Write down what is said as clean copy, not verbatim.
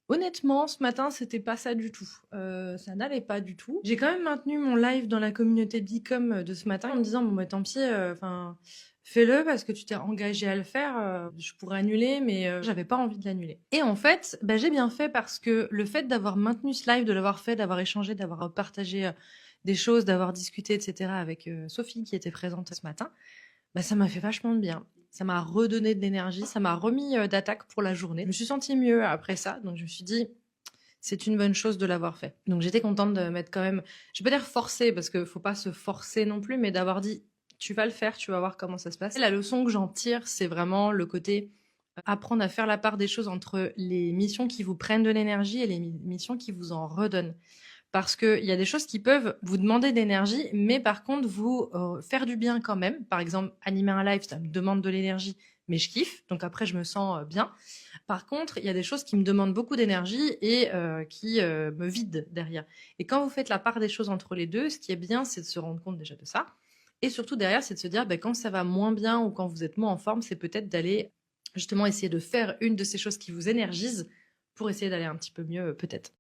Honnêtement, ce matin, c'était pas ça du tout. Ça n'allait pas du tout. J'ai quand même maintenu mon live dans la communauté Bicom de ce matin en me disant: «Bon, bah, tant pis, enfin, fais-le parce que tu t'es engagé à le faire, je pourrais annuler mais j'avais pas envie de l'annuler» et en fait, bah, j'ai bien fait parce que le fait d'avoir maintenu ce live, de l'avoir fait, d'avoir échangé, d'avoir partagé, des choses, d'avoir discuté et cetera avec, Sophie qui était présente ce matin, bah, ça m'a fait vachement de bien. Ça m'a redonné de l'énergie, ça m'a remis, d'attaque pour la journée. Je me suis sentie mieux après ça, donc je me suis dit: «C'est une bonne chose de l'avoir fait». Donc j'étais contente de m'être quand même, je vais pas dire forcée parce qu'il faut pas se forcer non plus, mais d'avoir dit: «Tu vas le faire, tu vas voir comment ça se passe». La leçon que j'en tire, c'est vraiment le côté, apprendre à faire la part des choses entre les missions qui vous prennent de l'énergie et les missions qui vous en redonnent. Parce qu'il y a des choses qui peuvent vous demander d'énergie, mais par contre vous faire du bien quand même. Par exemple, animer un live, ça me demande de l'énergie, mais je kiffe. Donc après, je me sens bien. Par contre, il y a des choses qui me demandent beaucoup d'énergie et qui me vident derrière. Et quand vous faites la part des choses entre les deux, ce qui est bien, c'est de se rendre compte déjà de ça. Et surtout derrière, c'est de se dire, bah, quand ça va moins bien ou quand vous êtes moins en forme, c'est peut-être d'aller justement essayer de faire une de ces choses qui vous énergisent pour essayer d'aller un petit peu mieux peut-être.